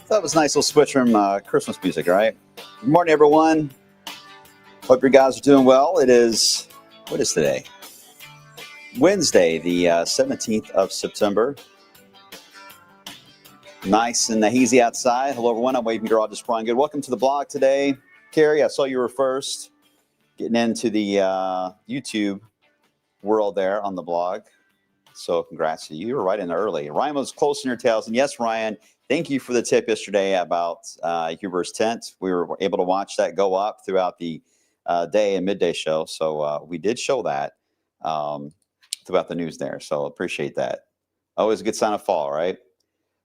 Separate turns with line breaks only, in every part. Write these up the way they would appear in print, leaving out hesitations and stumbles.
That was a nice little switch from Christmas music, right? Good morning, everyone. Hope you guys are doing well. It is, what is today? Wednesday, the 17th of September. Nice and hazy outside. Hello, everyone. I'm Wade Meteorologist Brian Goode. Welcome to the blog today. Carrie, I saw you were first getting into the YouTube world there on the blog. So congrats to you. You were right in early. Ryan was close in your tails. And yes, Ryan, thank you for the tip yesterday about Huber's tent. We were able to watch that go up throughout the day and midday show. So we did show that throughout the news there. So appreciate that. Always a good sign of fall, right?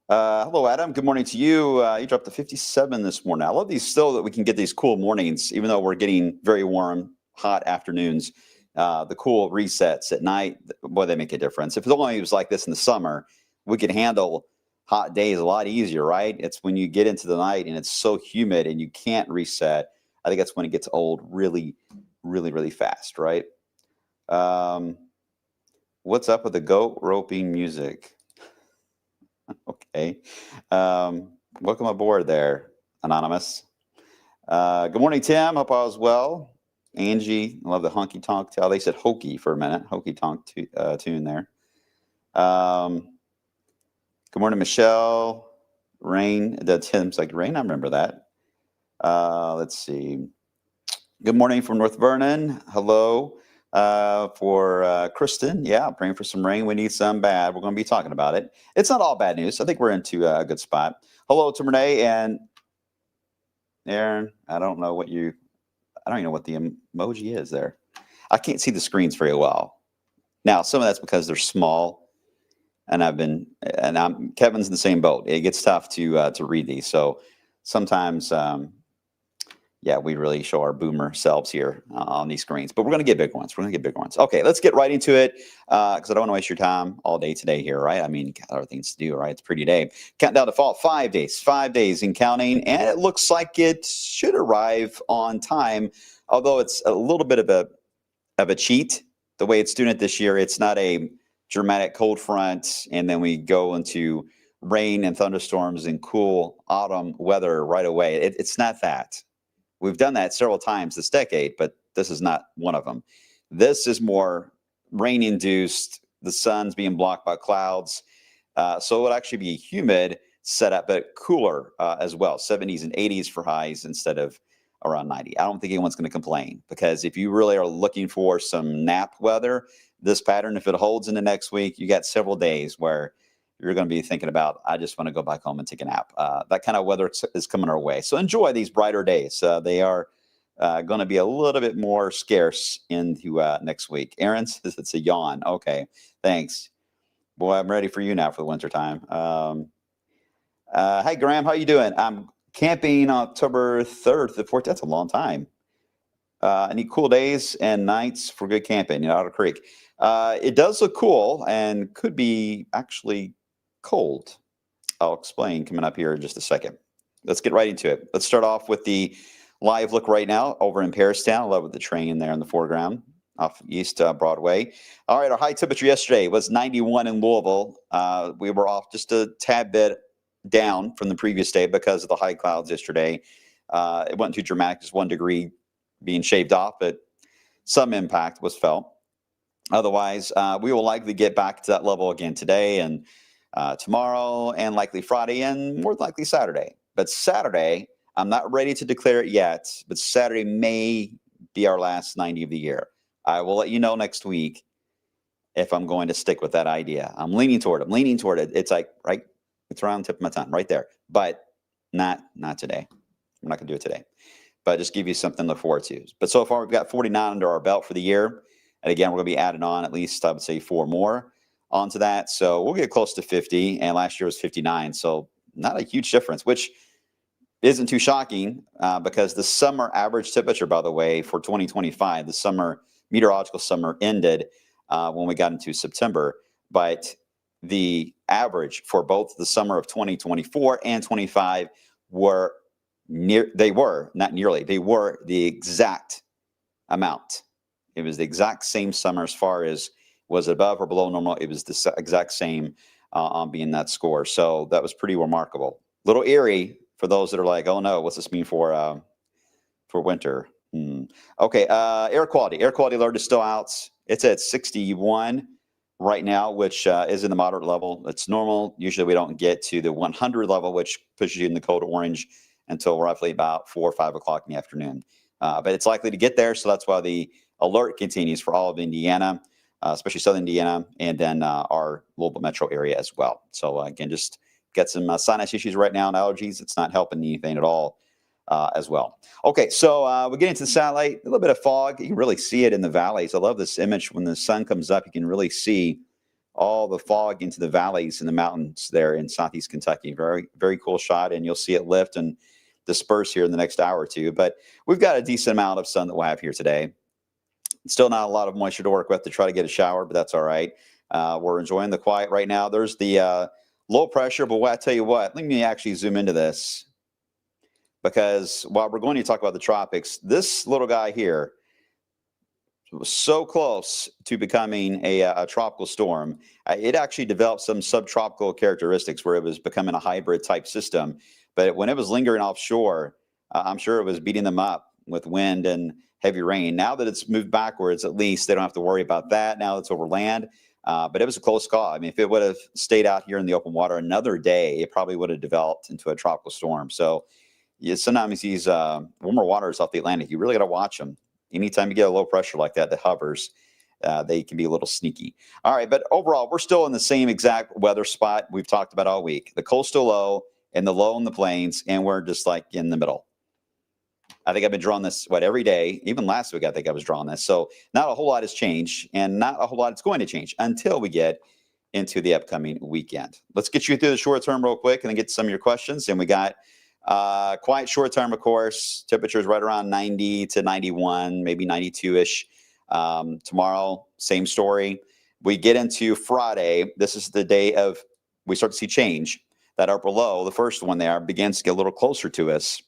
Hello, Adam. Good morning to you. You dropped to 57 this morning. I love these still that we can get these cool mornings, even though we're getting very warm, hot afternoons. The cool resets at night, boy, they make a difference. If it only was like this in the summer, we could handle hot days a lot easier, right? It's when you get into the night and it's so humid and you can't reset. I think that's when it gets old really, really, really fast, right? What's up with the goat roping music? Okay. Welcome aboard there, Anonymous. Good morning, Tim. Hope all is well. Angie, I love the honky tonk tell. They said hokey for a minute. Hokey tonk tune there. Good morning, Michelle. Rain. Tim's like, Rain, I remember that. Let's see. Good morning from North Vernon. Hello for Kristen. Yeah, praying for some rain. We need some bad. We're going to be talking about it. It's not all bad news. I think we're into a good spot. Hello to Renee and Aaron. I don't even know what the emoji is there. I can't see the screens very well. Now, some of that's because they're small, and Kevin's in the same boat. It gets tough to read these. So sometimes, we really show our boomer selves here on these screens. But we're going to get big ones. Okay, let's get right into it because I don't want to waste your time all day today here, right? I mean, got other things to do, right? It's a pretty day. Countdown to fall, 5 days and counting. And it looks like it should arrive on time, although it's a little bit of a cheat. The way it's doing it this year, it's not a dramatic cold front, and then we go into rain and thunderstorms and cool autumn weather right away. It's not that. We've done that several times this decade, but this is not one of them. This is more rain-induced. The sun's being blocked by clouds. So it would actually be humid, setup, but cooler as well, 70s and 80s for highs instead of around 90. I don't think anyone's going to complain, because if you really are looking for some nap weather, this pattern, if it holds into next week, you got several days where you're going to be thinking about, I just want to go back home and take a nap. That kind of weather is coming our way. So enjoy these brighter days. They are going to be a little bit more scarce into next week. Aaron says it's a yawn. Okay, thanks. Boy, I'm ready for you now for the wintertime. Hey, Graham, how you doing? I'm camping October 3rd to the 4th. That's a long time. I need cool days and nights for good camping in Otter Creek. It does look cool and could be actually cold. I'll explain coming up here in just a second. Let's get right into it. Let's start off with the live look right now over in Paristown. I love the train there in the foreground off East Broadway. All right, our high temperature yesterday was 91 in Louisville. We were off just a tad bit down from the previous day because of the high clouds yesterday. It wasn't too dramatic, just 1 degree being shaved off, but some impact was felt. Otherwise, we will likely get back to that level again today and tomorrow, and likely Friday, and more likely Saturday. But Saturday, I'm not ready to declare it yet, but Saturday may be our last 90 of the year. I will let you know next week if I'm going to stick with that idea. I'm leaning toward it. It's like, right, it's around the tip of my tongue, right there. But not today. I'm not going to do it today. But just give you something to look forward to. But so far, we've got 49 under our belt for the year. And again, we're going to be adding on at least, I would say, 4 more onto that. So we'll get close to 50. And last year was 59. So not a huge difference, which isn't too shocking because the summer average temperature, by the way, for 2025, the summer meteorological summer ended when we got into September. But the average for both the summer of 2024 and 25 were they were the exact amount. It was the exact same summer as far as was it above or below normal. It was the exact same on being that score. So that was pretty remarkable. Little eerie for those that are like, oh no, what's this mean for winter? Okay, air quality alert is still out. It's at 61 right now, which is in the moderate level. It's normal. Usually we don't get to the 100 level, which pushes you in the code orange until roughly about 4 or 5 o'clock in the afternoon. But it's likely to get there, so that's why the alert continues for all of Indiana, especially southern Indiana, and then our Louisville metro area as well. So again, just got some sinus issues right now and allergies. It's not helping anything at all as well. Okay, so we get into the satellite, a little bit of fog. You can really see it in the valleys. I love this image. When the sun comes up, you can really see all the fog into the valleys and the mountains there in southeast Kentucky. Very, very cool shot, and you'll see it lift and disperse here in the next hour or two. But we've got a decent amount of sun that we'll have here today. Still not a lot of moisture to work with to try to get a shower, but that's all right. We're enjoying the quiet right now. There's the low pressure, but I tell you what, let me actually zoom into this, because while we're going to talk about the tropics, this little guy here was so close to becoming a tropical storm. It actually developed some subtropical characteristics where it was becoming a hybrid type system. But when it was lingering offshore, I'm sure it was beating them up with wind and heavy rain. Now that it's moved backwards, at least they don't have to worry about that. Now it's over land. But it was a close call. I mean, if it would have stayed out here in the open water another day, it probably would have developed into a tropical storm. So sometimes these warmer waters off the Atlantic, you really got to watch them. Anytime you get a low pressure like that hovers, they can be a little sneaky. All right, but overall, we're still in the same exact weather spot we've talked about all week. The coastal low and the low in the plains, and we're just like in the middle. I think I've been drawing this, every day. Even last week, I think I was drawing this. So not a whole lot has changed, and not a whole lot is going to change until we get into the upcoming weekend. Let's get you through the short term real quick and then get to some of your questions. And we got quiet short term, of course. Temperatures right around 90 to 91, maybe 92-ish. Tomorrow, same story. We get into Friday. This is the day of, we start to see change. That upper low, the first one there, begins to get a little closer to us.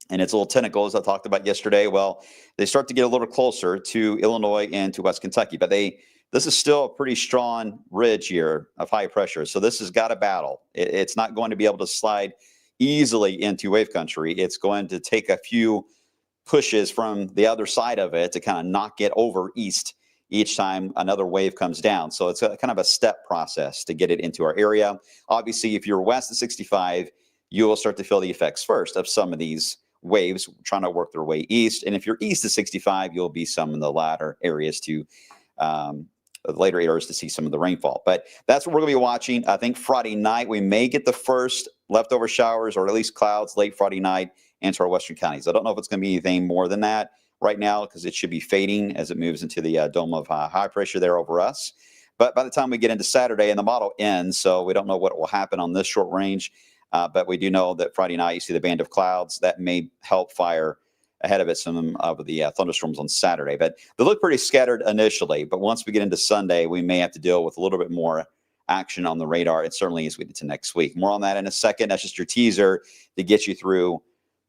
And its little tentacles I talked about yesterday, well, they start to get a little closer to Illinois and to West Kentucky. But this is still a pretty strong ridge here of high pressure. So this has got to battle. It's not going to be able to slide easily into wave country. It's going to take a few pushes from the other side of it to kind of knock it over east each time another wave comes down. So it's a kind of a step process to get it into our area. Obviously, if you're west of 65, you will start to feel the effects first of some of these waves trying to work their way east. And if you're east of 65, you'll be some in the latter areas to later areas to see some of the rainfall. But that's what we're going to be watching. I think Friday night we may get the first leftover showers or at least clouds late Friday night into our western counties. I don't know if it's going to be anything more than that right now because it should be fading as it moves into the dome of high pressure there over us. But by the time we get into Saturday and the model ends, so we don't know what will happen on this short range, but we do know that Friday night you see the band of clouds that may help fire ahead of it some of the thunderstorms on Saturday. But they look pretty scattered initially, but once we get into Sunday, we may have to deal with a little bit more action on the radar. It certainly is we get to next week. More on that in a second. That's just your teaser to get you through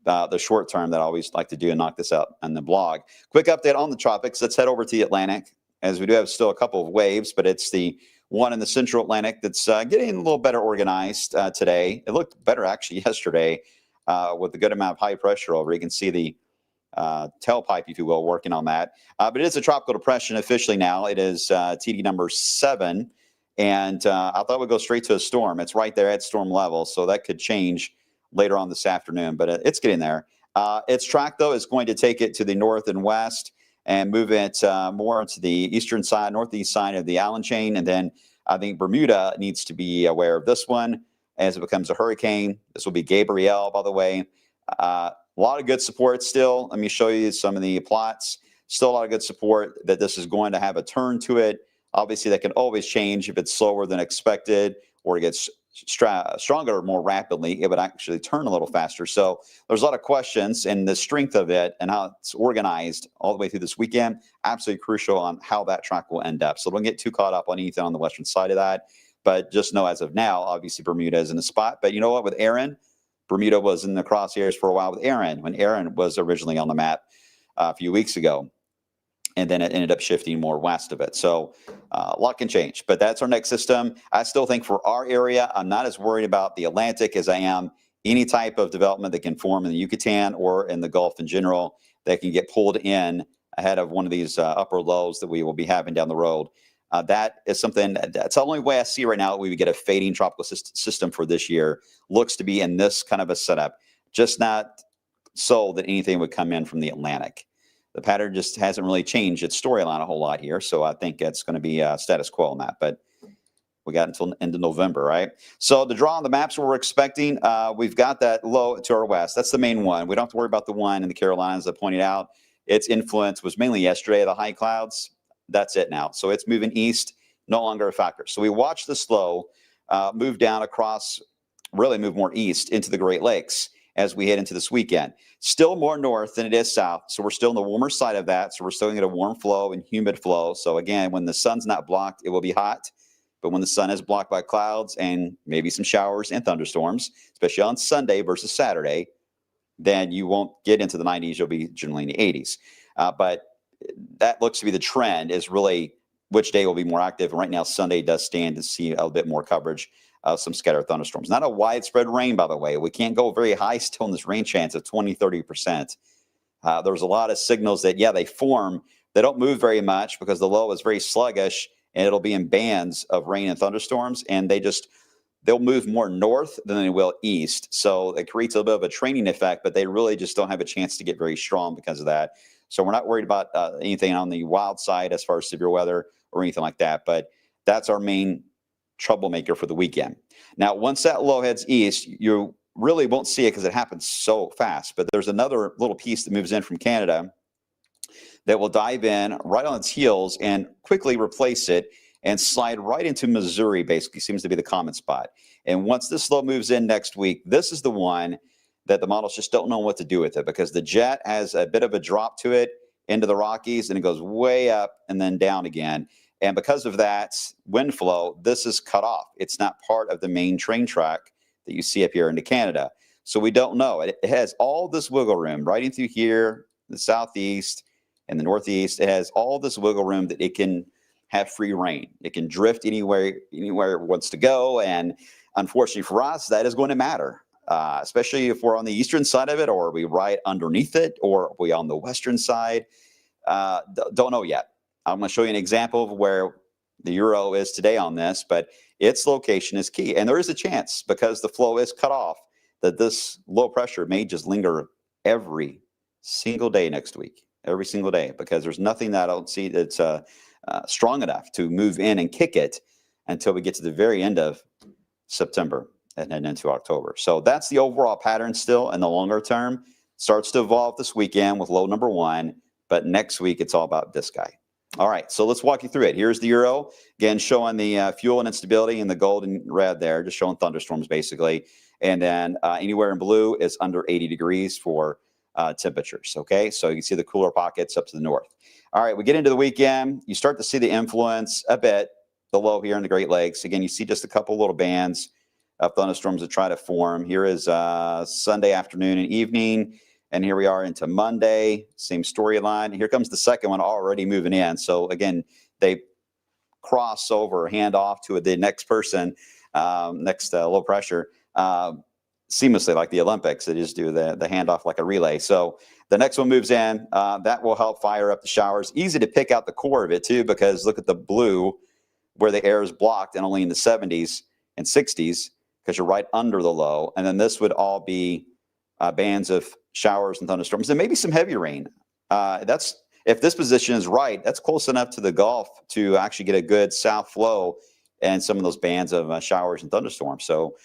the short term that I always like to do and knock this out on the blog. Quick update on the tropics. Let's head over to the Atlantic, as we do have still a couple of waves, but it's the one in the central Atlantic that's getting a little better organized today. It looked better actually yesterday with a good amount of high pressure over. You can see the tailpipe, if you will, working on that. But it is a tropical depression officially now. It is TD number 7. And I thought it would go straight to a storm. It's right there at storm level, so that could change later on this afternoon, but it's getting there. Its track, though, is going to take it to the north and west and move it more into the eastern side, northeast side of the island chain. And then I think Bermuda needs to be aware of this one as it becomes a hurricane. This will be Gabrielle, by the way. A lot of good support still. Let me show you some of the plots. Still a lot of good support that this is going to have a turn to it. Obviously, that can always change if it's slower than expected or it gets stronger more rapidly. It would actually turn a little faster. So there's a lot of questions, and the strength of it and how it's organized all the way through this weekend, absolutely crucial on how that track will end up. So don't get too caught up on anything on the western side of that. But just know as of now, obviously Bermuda is in the spot. But you know what? With Aaron, Bermuda was in the crosshairs for a while with Aaron when Aaron was originally on the map a few weeks ago. And then it ended up shifting more west of it. So a lot can change, but that's our next system. I still think for our area, I'm not as worried about the Atlantic as I am any type of development that can form in the Yucatan or in the Gulf in general that can get pulled in ahead of one of these upper lows that we will be having down the road. That is something that's the only way I see right now that we would get a fading tropical system for this year. Looks to be in this kind of a setup, just not so that anything would come in from the Atlantic. The pattern just hasn't really changed its storyline a whole lot here. So I think it's going to be status quo on that. But we got until end of November, right? So the draw on the maps we're expecting, we've got that low to our west. That's the main one. We don't have to worry about the one in the Carolinas that pointed out. Its influence was mainly yesterday, the high clouds. That's it now. So it's moving east, no longer a factor. So we watch the slow move down across, really move more east into the Great Lakes as we head into this weekend. Still more north than it is south. So we're still on the warmer side of that. So we're still going to get a warm flow and humid flow. So again, when the sun's not blocked, it will be hot. But when the sun is blocked by clouds and maybe some showers and thunderstorms, especially on Sunday versus Saturday, then you won't get into the 90s. You'll be generally in the 80s. But that looks to be the trend, is really which day will be more active. And right now, Sunday does stand to see a bit more coverage of some scattered thunderstorms. Not a widespread rain, by the way. We can't go very high still in this rain chance of 20, 30%. There's a lot of signals that, yeah, they form. They don't move very much because the low is very sluggish, and it'll be in bands of rain and thunderstorms, and they'll move more north than they will east. So it creates a little bit of a training effect, but they really just don't have a chance to get very strong because of that. So we're not worried about anything on the wild side as far as severe weather or anything like that. But that's our main troublemaker for the weekend. Now, once that low heads east, you really won't see it because it happens so fast. But there's another little piece that moves in from Canada that will dive in right on its heels and quickly replace it and slide right into Missouri, basically seems to be the common spot. And once this low moves in next week, this is the one that the models just don't know what to do with it, because the jet has a bit of a drop to it into the Rockies, and it goes way up and then down again. And because of that wind flow, this is cut off. It's not part of the main train track that you see up here into Canada. So we don't know. It has all this wiggle room right in through here, the southeast and the northeast. It has all this wiggle room that it can have free reign. It can drift anywhere it wants to go. And unfortunately for us, that is going to matter, especially if we're on the eastern side of it, or we right underneath it, or are we on the western side. Don't know yet. I'm going to show you an example of where the Euro is today on this, but its location is key. And there is a chance, because the flow is cut off, that this low pressure may just linger every single day next week, every single day, because there's nothing that I don't see that's strong enough to move in and kick it until we get to the very end of September and then into October. So that's the overall pattern still in the longer term. Starts to evolve this weekend with low number 1, but next week it's all about this guy. All right, so let's walk you through it. Here's the Euro, again, showing the fuel and instability in the gold and red there, just showing thunderstorms basically. And then anywhere in blue is under 80 degrees for temperatures, okay? So you can see the cooler pockets up to the north. All right, we get into the weekend. You start to see the influence a bit, the low here in the Great Lakes. Again, you see just a couple little bands of thunderstorms that try to form. Here is Sunday afternoon and evening. And here we are into Monday, same storyline. Here comes the second one already moving in. So again, they cross over, hand off to the next person, next low pressure, seamlessly like the Olympics. They just do the handoff like a relay. So the next one moves in. That will help fire up the showers. Easy to pick out the core of it too, because look at the blue where the air is blocked and only in the 70s and 60s, because you're right under the low. And then this would all be bands of showers and thunderstorms, and maybe some heavy rain. That's, if this position is right, that's close enough to the Gulf to actually get a good south flow and some of those bands of showers and thunderstorms. So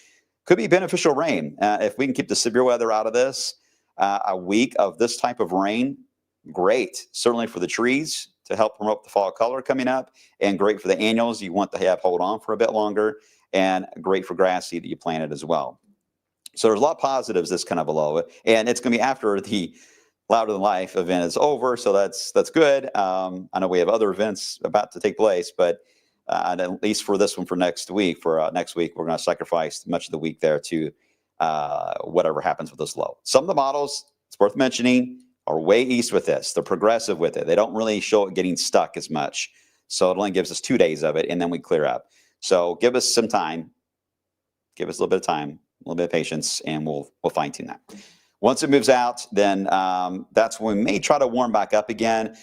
could be beneficial rain. If we can keep the severe weather out of this, a week of this type of rain, great. Certainly for the trees to help promote the fall color coming up, and great for the annuals you want to have hold on for a bit longer, and great for grass seed that you planted as well. So there's a lot of positives this kind of a low, and it's going to be after the Louder Than Life event is over, so that's good. I know we have other events about to take place, but at least for this one for next week, next week, we're going to sacrifice much of the week there to whatever happens with this low. Some of the models, it's worth mentioning, are way east with this. They're progressive with it. They don't really show it getting stuck as much. So it only gives us 2 days of it, and then we clear up. So give us some time. Give us a little bit of time, a little bit of patience, and we'll fine tune that. Once it moves out, then that's when we may try to warm back up again,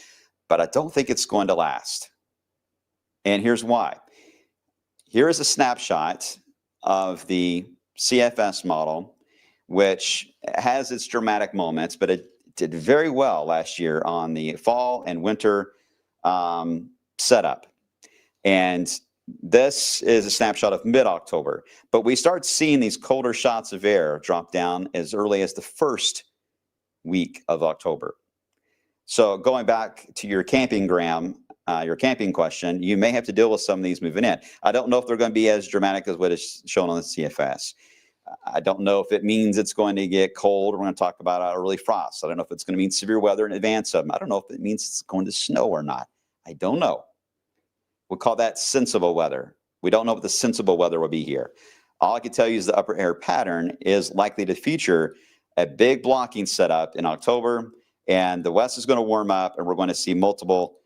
but I don't think it's going to last. And here's why. Here is a snapshot of the CFS model, which has its dramatic moments, but it did very well last year on the fall and winter setup. And this is a snapshot of mid-October, but we start seeing these colder shots of air drop down as early as the first week of October. So going back to your camping question, you may have to deal with some of these moving in. I don't know if they're going to be as dramatic as what is shown on the CFS. I don't know if it means it's going to get cold. We're going to talk about early frost. I don't know if it's going to mean severe weather in advance of them. I don't know if it means it's going to snow or not. I don't know. We'll call that sensible weather. We don't know what the sensible weather will be here. All I can tell you is the upper air pattern is likely to feature a big blocking setup in October, and the west is going to warm up, and we're going to see multiple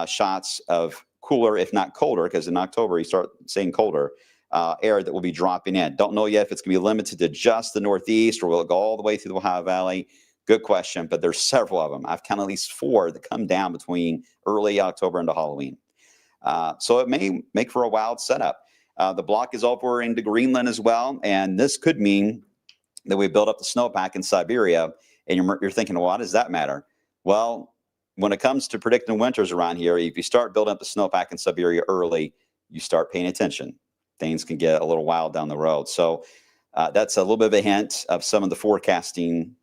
shots of cooler, if not colder, because in October you start seeing colder air that will be dropping in. Don't know yet if it's going to be limited to just the Northeast, or will it go all the way through the Ohio Valley? Good question, but there's several of them. I've counted at least 4 that come down between early October into Halloween. So it may make for a wild setup. The block is over into Greenland as well, and this could mean that we build up the snowpack in Siberia, and you're thinking, well, why does that matter? Well, when it comes to predicting winters around here, if you start building up the snowpack in Siberia early, you start paying attention. Things can get a little wild down the road. So that's a little bit of a hint of some of the forecasting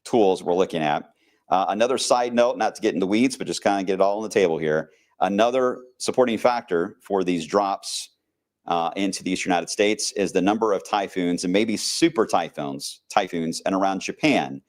tools we're looking at. Another side note, not to get in the weeds, but just kind of get it all on the table here. Another supporting factor for these drops into the eastern United States is the number of typhoons, and maybe super typhoons and around Japan.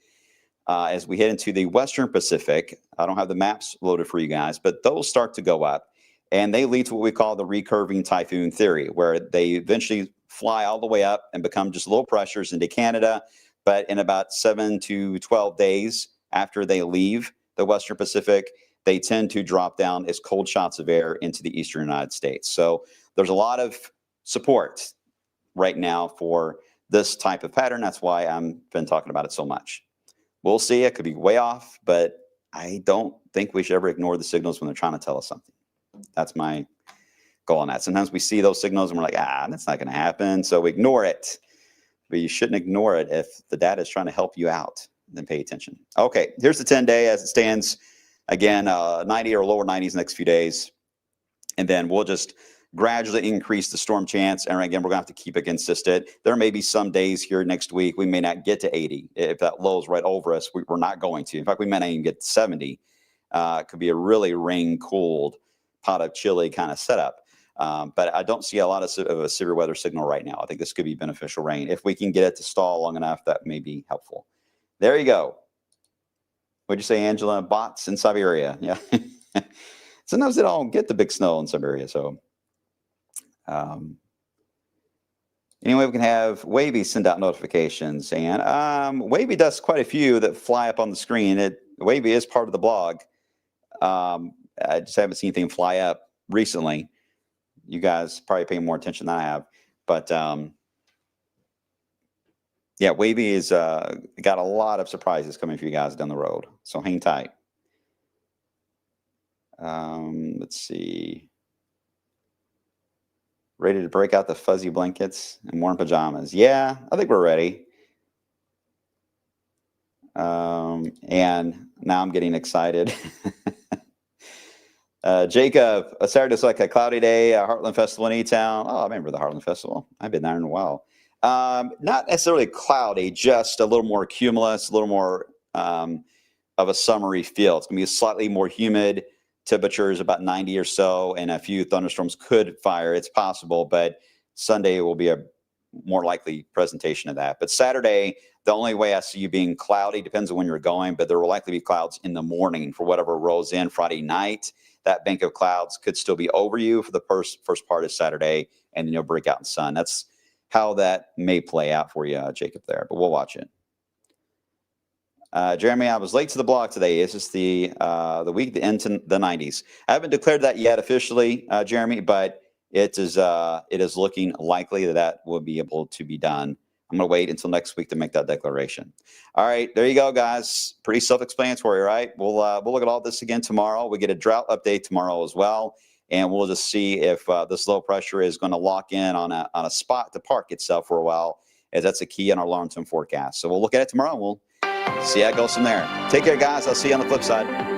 As we head into the Western Pacific, I don't have the maps loaded for you guys, but those start to go up, and they lead to what we call the recurving typhoon theory, where they eventually fly all the way up and become just low pressures into Canada, but in about 7 to 12 days after they leave the Western Pacific, they tend to drop down as cold shots of air into the eastern United States. So there's a lot of support right now for this type of pattern. That's why I've been talking about it so much. We'll see. It could be way off, but I don't think we should ever ignore the signals when they're trying to tell us something. That's my goal on that. Sometimes we see those signals and we're like, that's not going to happen. So we ignore it. But you shouldn't ignore it if the data is trying to help you out. Then pay attention. Okay, here's the 10-day as it stands. Again, 90 or lower 90s next few days. And then we'll just gradually increase the storm chance. And again, we're going to have to keep it consistent. There may be some days here next week we may not get to 80. If that low is right over us, we're not going to. In fact, we may not even get to 70. It could be a really rain-cooled, pot of chili kind of setup. But I don't see a lot of a severe weather signal right now. I think this could be beneficial rain. If we can get it to stall long enough, that may be helpful. There you go. What'd you say, Angela? Bots in Siberia. Yeah. Sometimes they don't get the big snow in Siberia. So anyway, we can have Wavy send out notifications. And Wavy does quite a few that fly up on the screen. Wavy is part of the blog. I just haven't seen anything fly up recently. You guys probably paying more attention than I have. But yeah, Wavy is got a lot of surprises coming for you guys down the road. So hang tight. Let's see. Ready to break out the fuzzy blankets and warm pajamas. Yeah, I think we're ready. And now I'm getting excited. Jacob, Saturday's like a cloudy day, Heartland Festival in E-Town. Oh, I remember the Heartland Festival. I've been there in a while. Not necessarily cloudy, just a little more cumulus, a little more of a summery feel. It's going to be slightly more humid. Temperatures about 90 or so, and a few thunderstorms could fire. It's possible, but Sunday will be a more likely presentation of that. But Saturday, the only way I see you being cloudy, depends on when you're going, but there will likely be clouds in the morning for whatever rolls in Friday night. That bank of clouds could still be over you for the first part of Saturday, and then you'll break out in sun. That's how that may play out for you, Jacob, there, but we'll watch it. Jeremy, I was late to the blog today. Is this the week to end to the 90s? I haven't declared that yet officially, Jeremy, but it is looking likely that will be able to be done. I'm going to wait until next week to make that declaration. All right, there you go, guys. Pretty self-explanatory, right? We'll look at all this again tomorrow. We get a drought update tomorrow as well, and we'll just see if this low pressure is going to lock in on a spot to park itself for a while, as that's a key in our long-term forecast. So we'll look at it tomorrow, and we'll see how it goes from there. Take care, guys. I'll see you on the flip side.